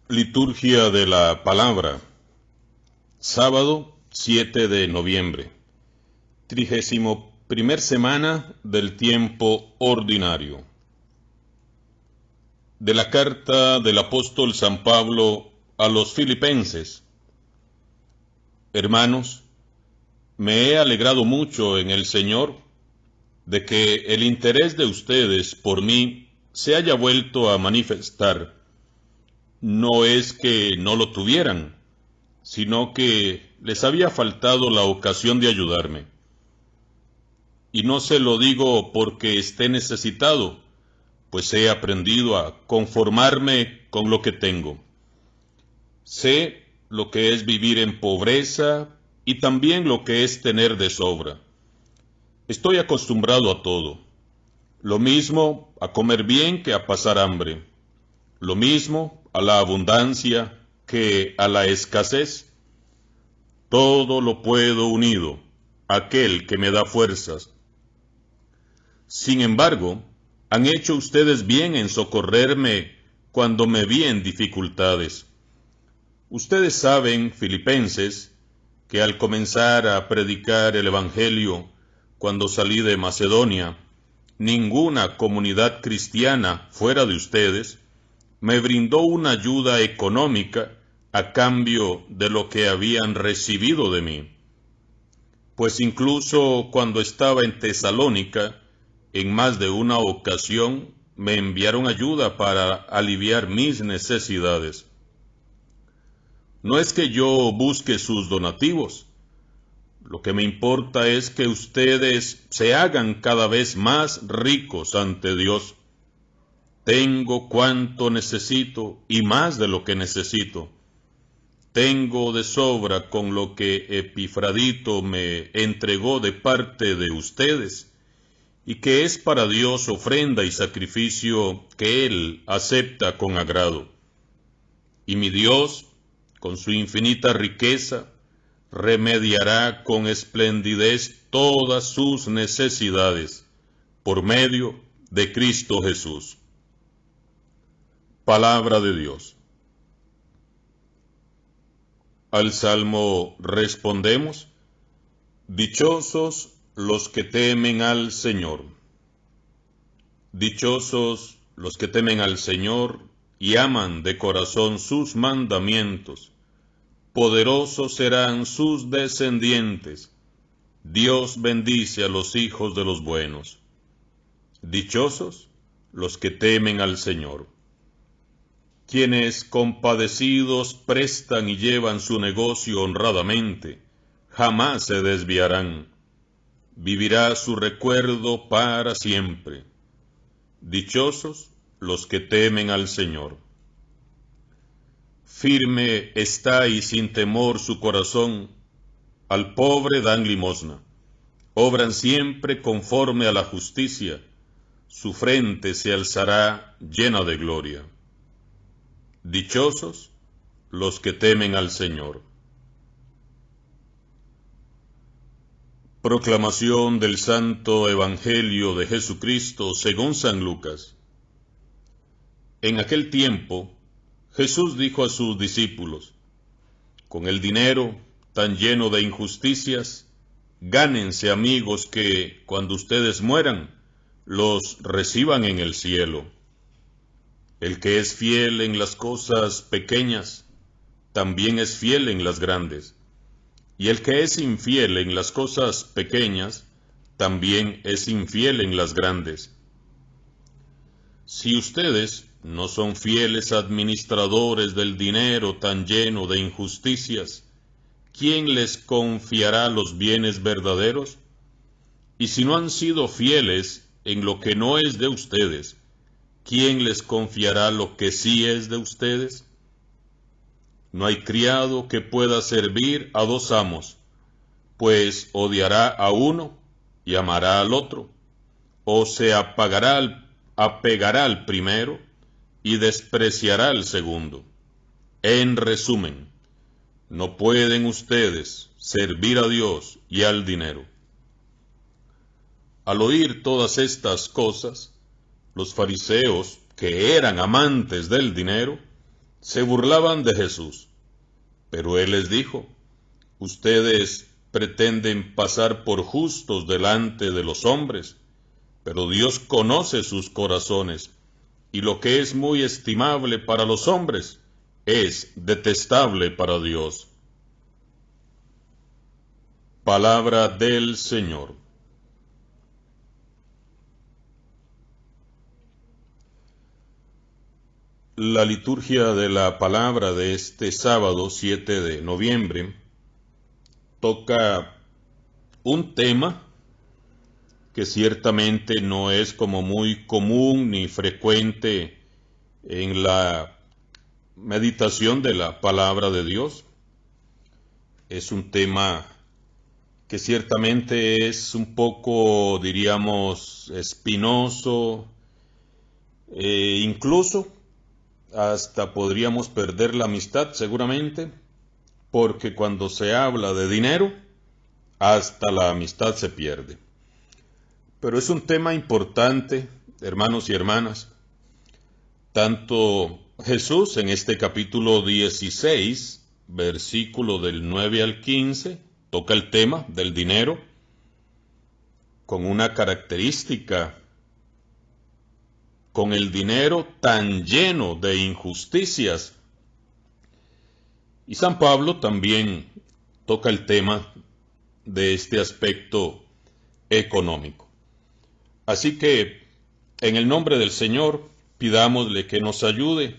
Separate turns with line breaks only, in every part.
Liturgia de la Palabra, sábado 7 de noviembre, 31 semana del tiempo ordinario. De la carta del apóstol San Pablo a los Filipenses. Hermanos, me he alegrado mucho en el Señor de que el interés de ustedes por mí se haya vuelto a manifestar. No es que no lo tuvieran, sino que les había faltado la ocasión de ayudarme. Y no se lo digo porque esté necesitado, pues he aprendido a conformarme con lo que tengo. Sé lo que es vivir en pobreza y también lo que es tener de sobra. Estoy acostumbrado a todo. Lo mismo a comer bien que a pasar hambre. Lo mismo a la abundancia que a la escasez. Todo lo puedo unido a aquel que me da fuerzas. Sin embargo, han hecho ustedes bien en socorrerme cuando me vi en dificultades. Ustedes saben, filipenses, que al comenzar a predicar el Evangelio, cuando salí de Macedonia, ninguna comunidad cristiana fuera de ustedes me brindó una ayuda económica a cambio de lo que habían recibido de mí. Pues incluso cuando estaba en Tesalónica, en más de una ocasión me enviaron ayuda para aliviar mis necesidades. No es que yo busque sus donativos, lo que me importa es que ustedes se hagan cada vez más ricos ante Dios. Tengo cuanto necesito y más de lo que necesito. Tengo de sobra con lo que Epifradito me entregó de parte de ustedes, y que es para Dios ofrenda y sacrificio que Él acepta con agrado. Y mi Dios, con su infinita riqueza, remediará con esplendidez todas sus necesidades, por medio de Cristo Jesús. Palabra de Dios. Al Salmo respondemos: Dichosos los que temen al Señor. Dichosos los que temen al Señor y aman de corazón sus mandamientos. Poderosos serán sus descendientes. Dios bendice a los hijos de los buenos. Dichosos los que temen al Señor. Quienes compadecidos prestan y llevan su negocio honradamente, jamás se desviarán. Vivirá su recuerdo para siempre. Dichosos los que temen al Señor. Firme está y sin temor su corazón, al pobre dan limosna. Obran siempre conforme a la justicia, su frente se alzará llena de gloria. Dichosos los que temen al Señor. Proclamación del Santo Evangelio de Jesucristo según San Lucas. En aquel tiempo, Jesús dijo a sus discípulos: con el dinero tan lleno de injusticias, gánense amigos que, cuando ustedes mueran, los reciban en el cielo. El que es fiel en las cosas pequeñas, también es fiel en las grandes. Y el que es infiel en las cosas pequeñas, también es infiel en las grandes. Si ustedes no son fieles administradores del dinero tan lleno de injusticias, ¿quién les confiará los bienes verdaderos? Y si no han sido fieles en lo que no es de ustedes, ¿quién les confiará lo que sí es de ustedes? No hay criado que pueda servir a dos amos, pues odiará a uno y amará al otro, o se apegará al primero y despreciará al segundo. En resumen, no pueden ustedes servir a Dios y al dinero. Al oír todas estas cosas, los fariseos, que eran amantes del dinero, se burlaban de Jesús, pero él les dijo: ustedes pretenden pasar por justos delante de los hombres, pero Dios conoce sus corazones, y lo que es muy estimable para los hombres es detestable para Dios. Palabra del Señor. La liturgia de la palabra de este sábado 7 de noviembre toca un tema que ciertamente no es como muy común ni frecuente en la meditación de la palabra de Dios. Es un tema que ciertamente es un poco, diríamos, espinoso, incluso hasta podríamos perder la amistad seguramente, porque cuando se habla de dinero, hasta la amistad se pierde. Pero es un tema importante, hermanos y hermanas. Tanto Jesús en este capítulo 16, versículo del 9 al 15, toca el tema del dinero con una característica: con el dinero tan lleno de injusticias. Y San Pablo también toca el tema de este aspecto económico. Así que, en el nombre del Señor, pidámosle que nos ayude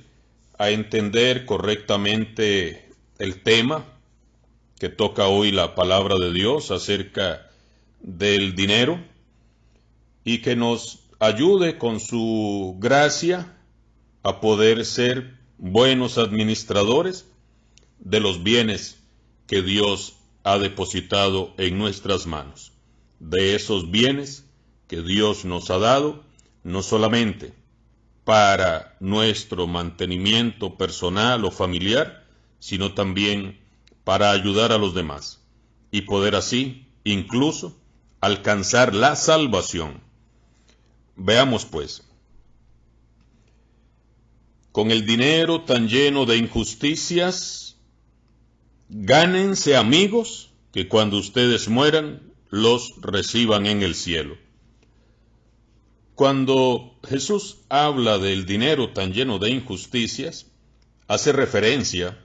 a entender correctamente el tema que toca hoy la palabra de Dios acerca del dinero, y que nos ayude con su gracia a poder ser buenos administradores de los bienes que Dios ha depositado en nuestras manos, de esos bienes que Dios nos ha dado, no solamente para nuestro mantenimiento personal o familiar, sino también para ayudar a los demás y poder así incluso alcanzar la salvación. Veamos pues. Con el dinero tan lleno de injusticias, gánense amigos que cuando ustedes mueran los reciban en el cielo. Cuando Jesús habla del dinero tan lleno de injusticias, hace referencia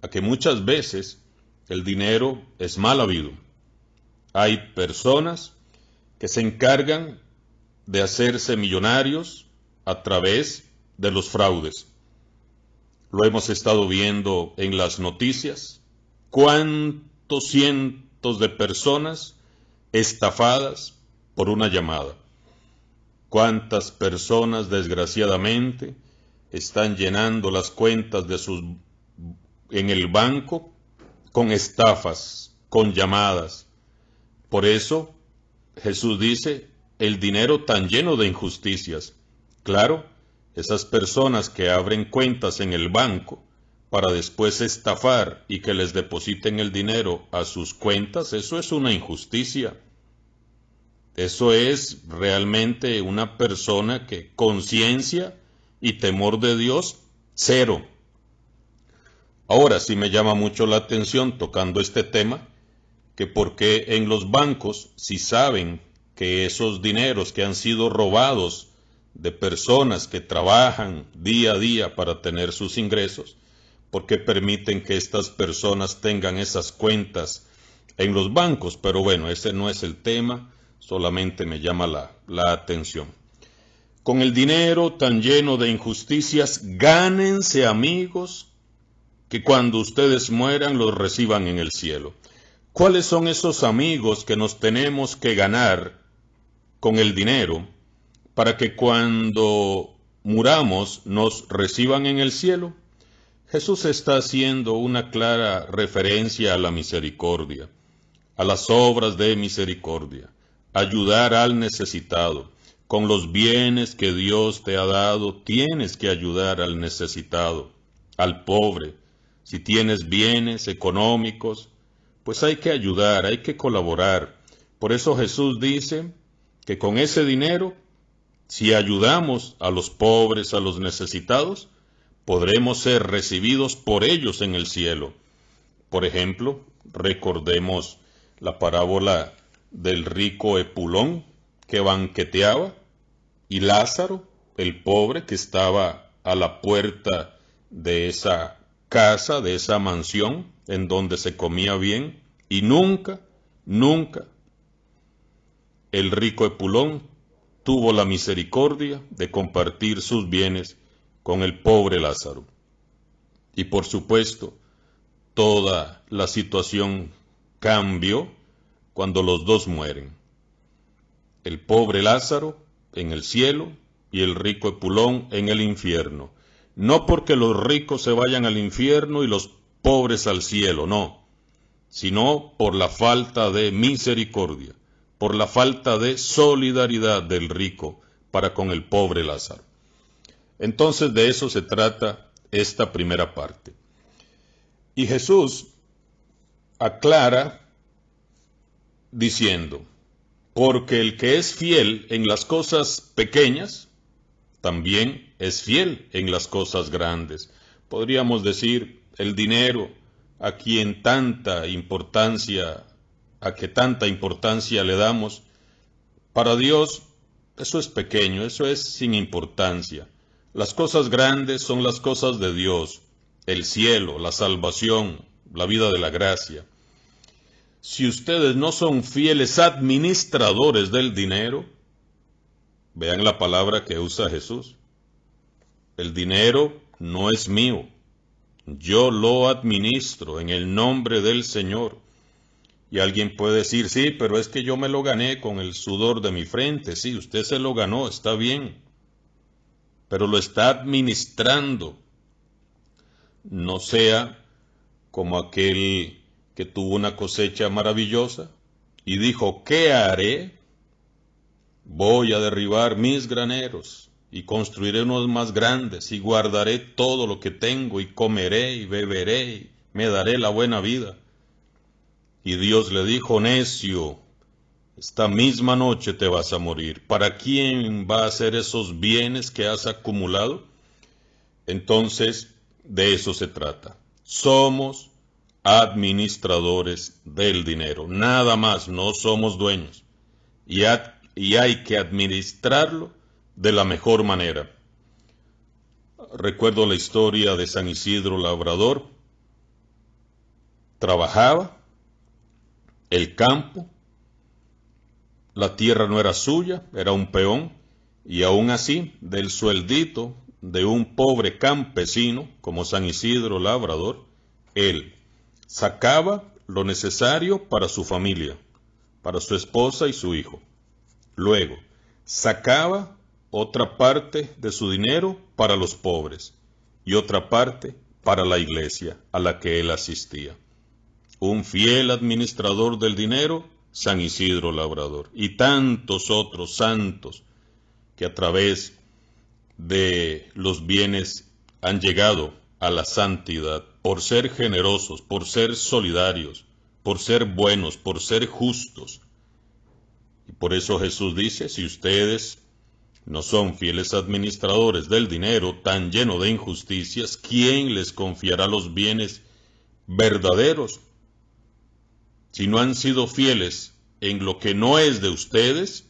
a que muchas veces el dinero es mal habido. Hay personas que se encargan de hacerse millonarios a través de los fraudes. Lo hemos estado viendo en las noticias. ¿Cuántos cientos de personas estafadas por una llamada? ¿Cuántas personas, desgraciadamente, están llenando las cuentas en el banco con estafas, con llamadas? Por eso, Jesús dice, el dinero tan lleno de injusticias. Claro, esas personas que abren cuentas en el banco para después estafar y que les depositen el dinero a sus cuentas, eso es una injusticia. Eso es realmente una persona que conciencia y temor de Dios, cero. Ahora sí me llama mucho la atención, tocando este tema, que por qué en los bancos, si saben que esos dineros que han sido robados de personas que trabajan día a día para tener sus ingresos, ¿por qué permiten que estas personas tengan esas cuentas en los bancos? Pero bueno, ese no es el tema. Solamente me llama la atención. Con el dinero tan lleno de injusticias, gánense amigos que cuando ustedes mueran los reciban en el cielo. ¿Cuáles son esos amigos que nos tenemos que ganar con el dinero para que cuando muramos nos reciban en el cielo? Jesús está haciendo una clara referencia a la misericordia, a las obras de misericordia. Ayudar al necesitado. Con los bienes que Dios te ha dado, tienes que ayudar al necesitado, al pobre. Si tienes bienes económicos, pues hay que ayudar, hay que colaborar. Por eso Jesús dice que con ese dinero, si ayudamos a los pobres, a los necesitados, podremos ser recibidos por ellos en el cielo. Por ejemplo, recordemos la parábola del rico Epulón que banqueteaba y Lázaro, el pobre que estaba a la puerta de esa casa, de esa mansión en donde se comía bien, y nunca el rico Epulón tuvo la misericordia de compartir sus bienes con el pobre Lázaro. Y por supuesto, toda la situación cambió cuando los dos mueren. El pobre Lázaro en el cielo y el rico Epulón en el infierno. No porque los ricos se vayan al infierno y los pobres al cielo, no, sino por la falta de misericordia, por la falta de solidaridad del rico para con el pobre Lázaro. Entonces de eso se trata esta primera parte. Y Jesús aclara diciendo, porque el que es fiel en las cosas pequeñas, también es fiel en las cosas grandes. Podríamos decir, el dinero, a que tanta importancia le damos, para Dios eso es pequeño, eso es sin importancia. Las cosas grandes son las cosas de Dios, el cielo, la salvación, la vida de la gracia. Si ustedes no son fieles administradores del dinero, vean la palabra que usa Jesús. El dinero no es mío. Yo lo administro en el nombre del Señor. Y alguien puede decir, sí, pero es que yo me lo gané con el sudor de mi frente. Sí, usted se lo ganó, está bien. Pero lo está administrando. No sea como aquel que tuvo una cosecha maravillosa y dijo, ¿qué haré? Voy a derribar mis graneros y construiré unos más grandes y guardaré todo lo que tengo y comeré y beberé y me daré la buena vida. Y Dios le dijo, necio, esta misma noche te vas a morir. ¿Para quién va a ser esos bienes que has acumulado? Entonces, de eso se trata. Somos administradores del dinero, nada más, no somos dueños. Y hay que administrarlo de la mejor manera. Recuerdo la historia de San Isidro Labrador. Trabajaba el campo, la tierra no era suya, era un peón, y aún así, del sueldito de un pobre campesino como San Isidro Labrador, él sacaba lo necesario para su familia, para su esposa y su hijo. Luego, sacaba otra parte de su dinero para los pobres y otra parte para la iglesia a la que él asistía. Un fiel administrador del dinero, San Isidro Labrador, y tantos otros santos que a través de los bienes han llegado a la santidad por ser generosos, por ser solidarios, por ser buenos, por ser justos. Y por eso Jesús dice, si ustedes no son fieles administradores del dinero tan lleno de injusticias, ¿quién les confiará los bienes verdaderos? Si no han sido fieles en lo que no es de ustedes,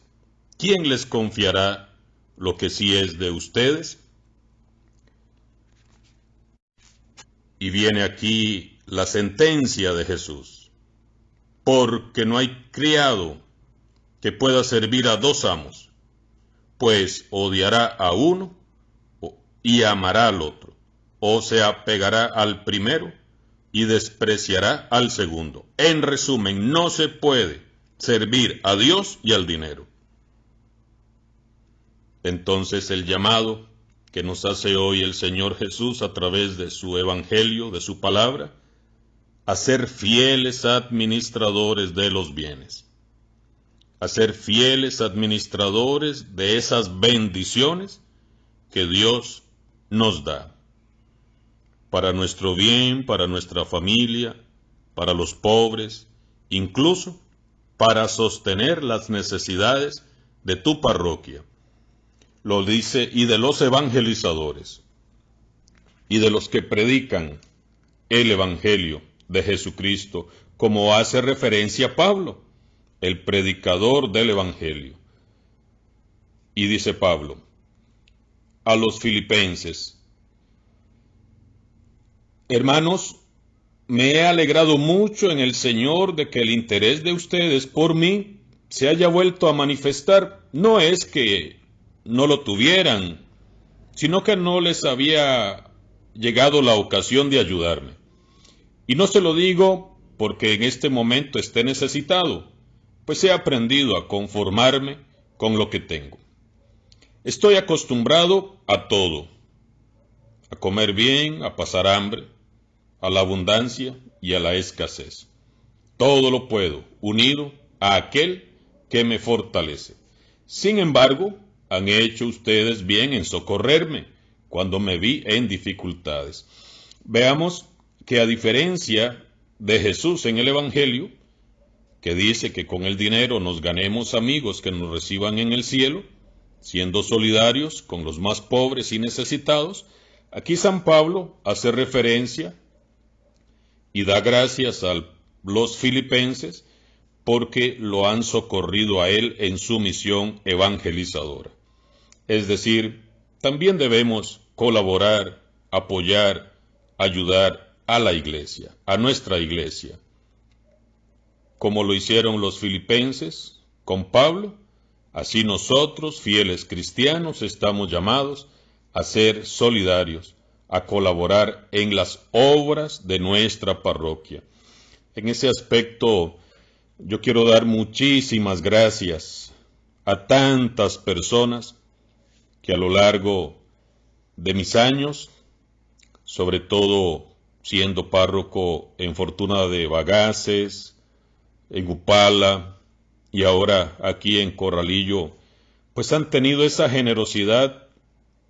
¿quién les confiará lo que sí es de ustedes? Y viene aquí la sentencia de Jesús. Porque no hay criado que pueda servir a dos amos, pues odiará a uno y amará al otro, o se apegará al primero y despreciará al segundo. En resumen, no se puede servir a Dios y al dinero. Entonces el llamado que nos hace hoy el Señor Jesús a través de su evangelio, de su palabra, a ser fieles administradores de los bienes, a ser fieles administradores de esas bendiciones que Dios nos da, para nuestro bien, para nuestra familia, para los pobres, incluso para sostener las necesidades de tu parroquia. Lo dice, y de los evangelizadores. y de los que predican el Evangelio de Jesucristo, como hace referencia Pablo, el predicador del Evangelio. Y dice Pablo a los filipenses: hermanos, me he alegrado mucho en el Señor de que el interés de ustedes por mí se haya vuelto a manifestar. No es que no lo tuvieran, sino que no les había llegado la ocasión de ayudarme. Y no se lo digo porque en este momento esté necesitado, pues he aprendido a conformarme con lo que tengo. Estoy acostumbrado a todo, a comer bien, a pasar hambre, a la abundancia y a la escasez. Todo lo puedo, unido a aquel que me fortalece. Sin embargo, han hecho ustedes bien en socorrerme cuando me vi en dificultades. Veamos que a diferencia de Jesús en el Evangelio, que dice que con el dinero nos ganemos amigos que nos reciban en el cielo, siendo solidarios con los más pobres y necesitados, aquí San Pablo hace referencia y da gracias a los filipenses porque lo han socorrido a él en su misión evangelizadora. Es decir, también debemos colaborar, apoyar, ayudar a la iglesia, a nuestra iglesia, como lo hicieron los filipenses con Pablo. Así nosotros, fieles cristianos, estamos llamados a ser solidarios, a colaborar en las obras de nuestra parroquia. En ese aspecto, yo quiero dar muchísimas gracias a tantas personas que a lo largo de mis años, sobre todo siendo párroco en Fortuna de Bagaces, en Upala y ahora aquí en Corralillo, pues han tenido esa generosidad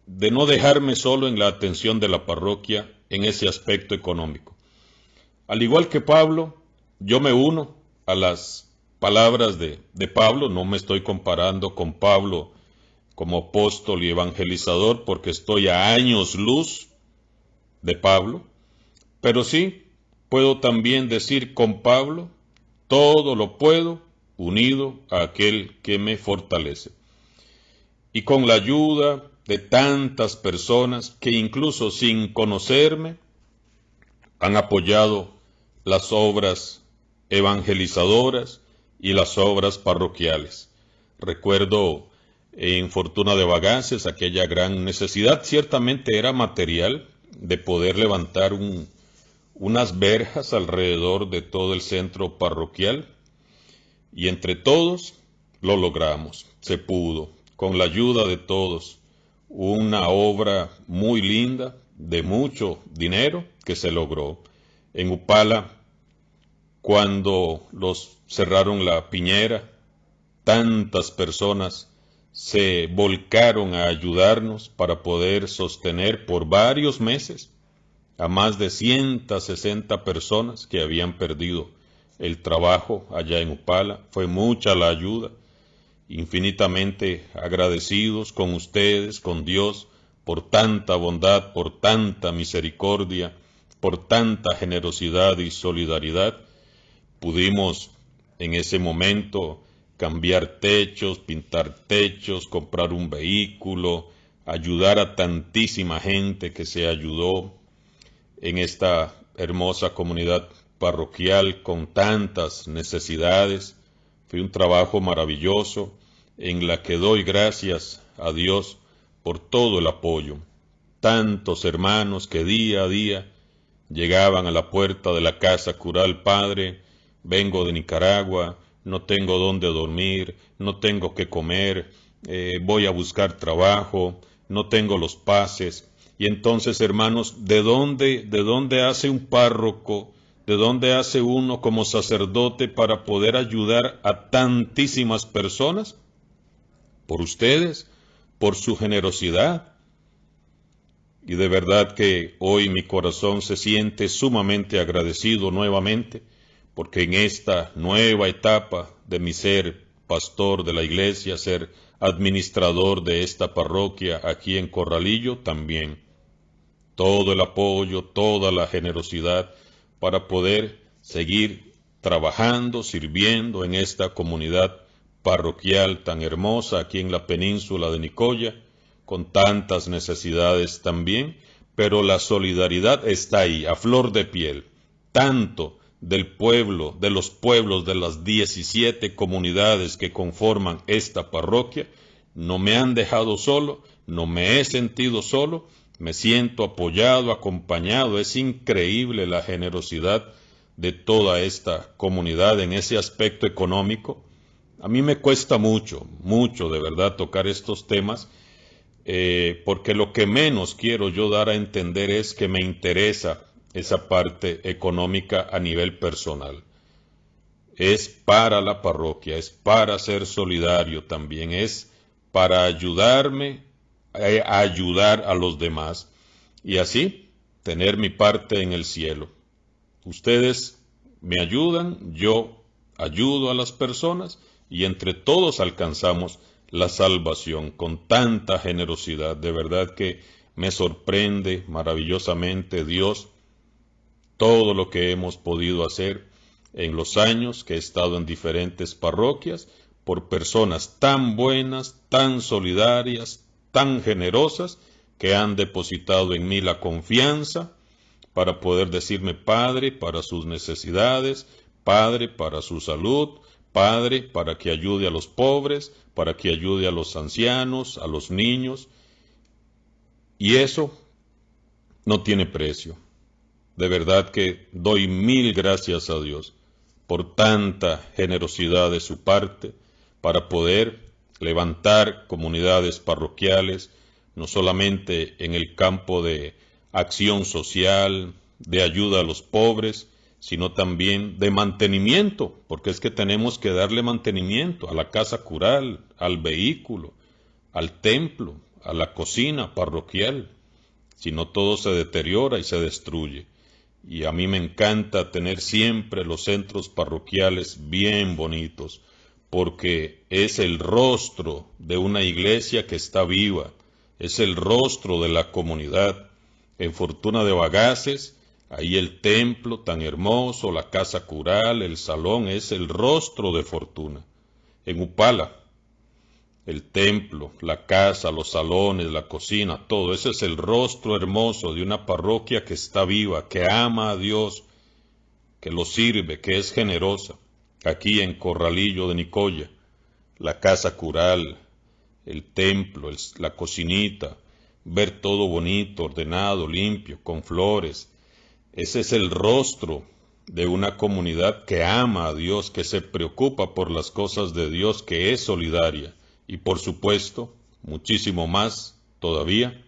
de no dejarme solo en la atención de la parroquia en ese aspecto económico. Al igual que Pablo, yo me uno a las palabras de Pablo. No me estoy comparando con Pablo como apóstol y evangelizador porque estoy a años luz de Pablo, pero sí puedo también decir con Pablo: todo lo puedo unido a aquel que me fortalece. Y con la ayuda de tantas personas que incluso sin conocerme han apoyado las obras evangelizadoras y las obras parroquiales. Recuerdo en Fortuna de Bagaces aquella gran necesidad, ciertamente era material, de poder levantar unas verjas alrededor de todo el centro parroquial, y entre todos lo logramos, se pudo, con la ayuda de todos, una obra muy linda, de mucho dinero, que se logró. En Upala, cuando los cerraron la piñera, tantas personas se volcaron a ayudarnos para poder sostener por varios meses a más de 160 personas que habían perdido el trabajo allá en Upala. Fue mucha la ayuda, infinitamente agradecidos con ustedes, con Dios, por tanta bondad, por tanta misericordia, por tanta generosidad y solidaridad. Pudimos en ese momento cambiar techos, pintar techos, comprar un vehículo, ayudar a tantísima gente que se ayudó en esta hermosa comunidad parroquial con tantas necesidades. Fue un trabajo maravilloso en la que doy gracias a Dios por todo el apoyo. Tantos hermanos que día a día llegaban a la puerta de la casa cural: padre, vengo de Nicaragua, no tengo dónde dormir, no tengo qué comer, voy a buscar trabajo, no tengo los pases. Y entonces, hermanos, ¿de dónde hace un párroco, de dónde hace uno como sacerdote para poder ayudar a tantísimas personas? Por ustedes, por su generosidad. Y de verdad que hoy mi corazón se siente sumamente agradecido nuevamente, porque en esta nueva etapa de mi ser pastor de la iglesia, ser administrador de esta parroquia aquí en Corralillo, también todo el apoyo, toda la generosidad para poder seguir trabajando, sirviendo en esta comunidad parroquial tan hermosa aquí en la península de Nicoya, con tantas necesidades también, pero la solidaridad está ahí, a flor de piel, tanto del pueblo, de los pueblos de las 17 comunidades que conforman esta parroquia. No me han dejado solo, no me he sentido solo, me siento apoyado, acompañado. Es increíble la generosidad de toda esta comunidad en ese aspecto económico. A mí me cuesta mucho, mucho de verdad tocar estos temas, porque lo que menos quiero yo dar a entender es que me interesa esa parte económica a nivel personal. Es para la parroquia, es para ser solidario también, es para ayudarme a ayudar a los demás y así tener mi parte en el cielo. Ustedes me ayudan, yo ayudo a las personas y entre todos alcanzamos la salvación con tanta generosidad. De verdad que me sorprende maravillosamente Dios todo lo que hemos podido hacer en los años que he estado en diferentes parroquias por personas tan buenas, tan solidarias, tan generosas, que han depositado en mí la confianza para poder decirme Padre para sus necesidades, Padre para su salud, Padre para que ayude a los pobres, para que ayude a los ancianos, a los niños. Y eso no tiene precio. De verdad que doy mil gracias a Dios por tanta generosidad de su parte para poder levantar comunidades parroquiales, no solamente en el campo de acción social, de ayuda a los pobres, sino también de mantenimiento, porque es que tenemos que darle mantenimiento a la casa cural, al vehículo, al templo, a la cocina parroquial, si no todo se deteriora y se destruye. Y a mí me encanta tener siempre los centros parroquiales bien bonitos, porque es el rostro de una iglesia que está viva, es el rostro de la comunidad. En Fortuna de Bagaces, ahí el templo tan hermoso, la casa cural, el salón, es el rostro de Fortuna. En Upala, el templo, la casa, los salones, la cocina, todo. Ese es el rostro hermoso de una parroquia que está viva, que ama a Dios, que lo sirve, que es generosa. Aquí en Corralillo de Nicoya, la casa cural, el templo, la cocinita, ver todo bonito, ordenado, limpio, con flores. Ese es el rostro de una comunidad que ama a Dios, que se preocupa por las cosas de Dios, que es solidaria. Y por supuesto, muchísimo más todavía,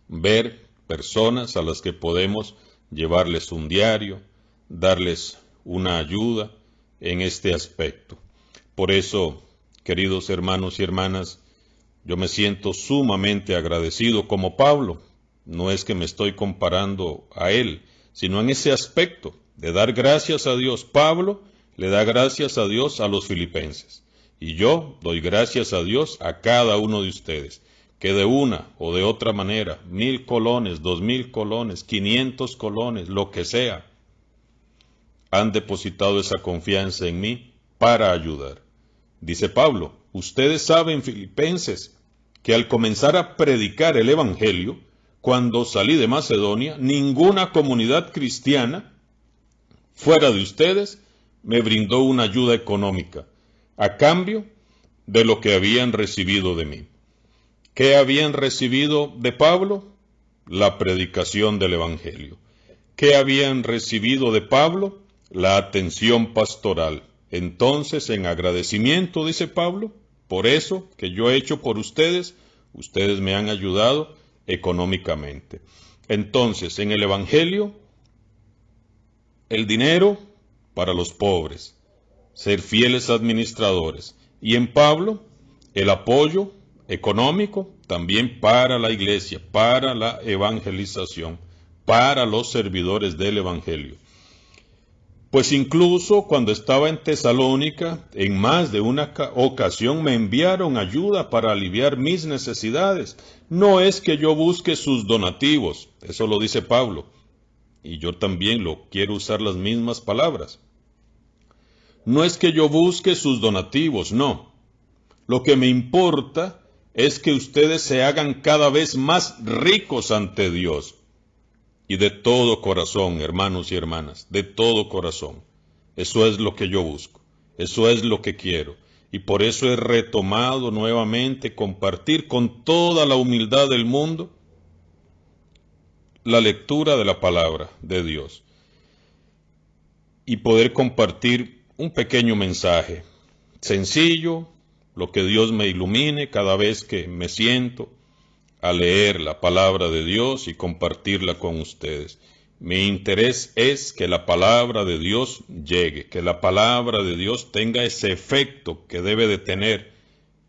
ver personas a las que podemos llevarles un diario, darles una ayuda en este aspecto. Por eso, queridos hermanos y hermanas, yo me siento sumamente agradecido como Pablo. No es que me estoy comparando a él, sino en ese aspecto de dar gracias a Dios. Pablo le da gracias a Dios a los filipenses. Y yo doy gracias a Dios a cada uno de ustedes, que de una o de otra manera, 1000 colones, 2000 colones, 500 colones, lo que sea, han depositado esa confianza en mí para ayudar. Dice Pablo, ustedes saben, filipenses, que al comenzar a predicar el Evangelio, cuando salí de Macedonia, ninguna comunidad cristiana fuera de ustedes me brindó una ayuda económica, a cambio de lo que habían recibido de mí. ¿Qué habían recibido de Pablo? La predicación del Evangelio. ¿Qué habían recibido de Pablo? La atención pastoral. Entonces, en agradecimiento, dice Pablo, por eso que yo he hecho por ustedes, ustedes me han ayudado económicamente. Entonces, en el Evangelio, el dinero para los pobres, ser fieles administradores. Y en Pablo, el apoyo económico también para la iglesia, para la evangelización, para los servidores del Evangelio. Pues incluso cuando estaba en Tesalónica, en más de una ocasión me enviaron ayuda para aliviar mis necesidades. No es que yo busque sus donativos, eso lo dice Pablo, y yo también lo quiero usar las mismas palabras. No es que yo busque sus donativos, no. Lo que me importa es que ustedes se hagan cada vez más ricos ante Dios. Y de todo corazón, hermanos y hermanas, de todo corazón. Eso es lo que yo busco, eso es lo que quiero. Y por eso he retomado nuevamente compartir con toda la humildad del mundo la lectura de la palabra de Dios. Y poder compartir un pequeño mensaje, sencillo, lo que Dios me ilumine cada vez que me siento a leer la palabra de Dios y compartirla con ustedes. Mi interés es que la palabra de Dios llegue, que la palabra de Dios tenga ese efecto que debe de tener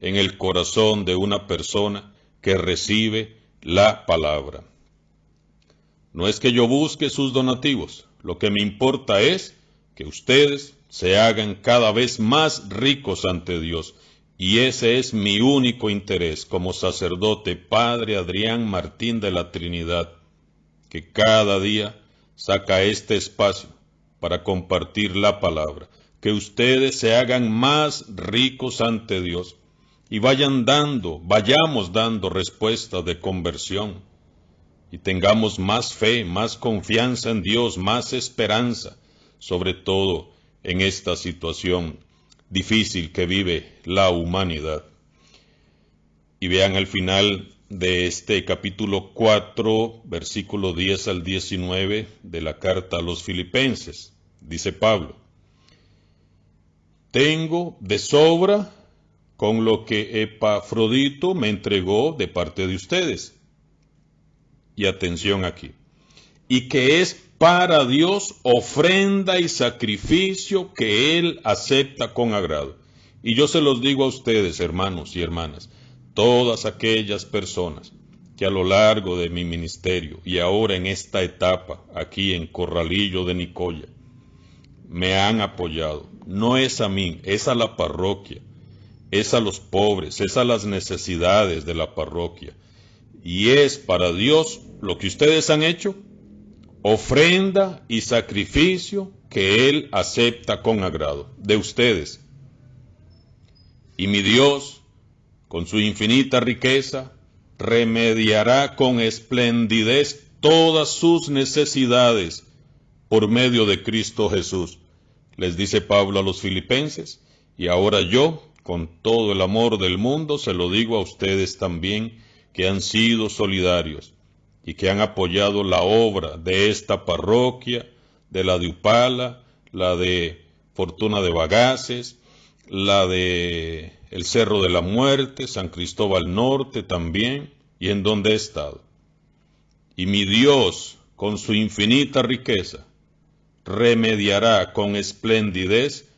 en el corazón de una persona que recibe la palabra. No es que yo busque sus donativos, lo que me importa es que ustedes se hagan cada vez más ricos ante Dios. Y ese es mi único interés como sacerdote, Padre Adrián Martín de la Trinidad, que cada día saca este espacio para compartir la palabra. Que ustedes se hagan más ricos ante Dios y vayamos dando respuestas de conversión. Y tengamos más fe, más confianza en Dios, más esperanza, sobre todo en esta situación difícil que vive la humanidad. Y vean al final de este capítulo 4, versículo 10 al 19 de la carta a los Filipenses. Dice Pablo: tengo de sobra con lo que Epafrodito me entregó de parte de ustedes. Y atención aquí. Y que es para Dios ofrenda y sacrificio que Él acepta con agrado. Y yo se los digo a ustedes, hermanos y hermanas, todas aquellas personas que a lo largo de mi ministerio y ahora en esta etapa, aquí en Corralillo de Nicoya, me han apoyado. No es a mí, es a la parroquia, es a los pobres, es a las necesidades de la parroquia. Y es para Dios lo que ustedes han hecho, ofrenda y sacrificio que Él acepta con agrado de ustedes. Y mi Dios, con su infinita riqueza, remediará con esplendidez todas sus necesidades por medio de Cristo Jesús. Les dice Pablo a los filipenses, y ahora yo, con todo el amor del mundo, se lo digo a ustedes también, que han sido solidarios y que han apoyado la obra de esta parroquia, de la de Upala, la de Fortuna de Bagaces, la de el Cerro de la Muerte, San Cristóbal Norte también, y en donde he estado. Y mi Dios, con su infinita riqueza, remediará con esplendidez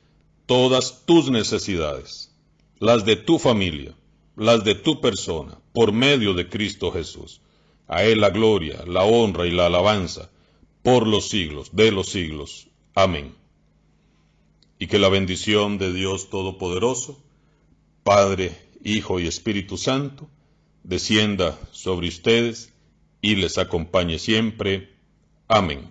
todas tus necesidades, las de tu familia, las de tu persona, por medio de Cristo Jesús. A Él la gloria, la honra y la alabanza, por los siglos de los siglos. Amén. Y que la bendición de Dios Todopoderoso, Padre, Hijo y Espíritu Santo, descienda sobre ustedes y les acompañe siempre. Amén.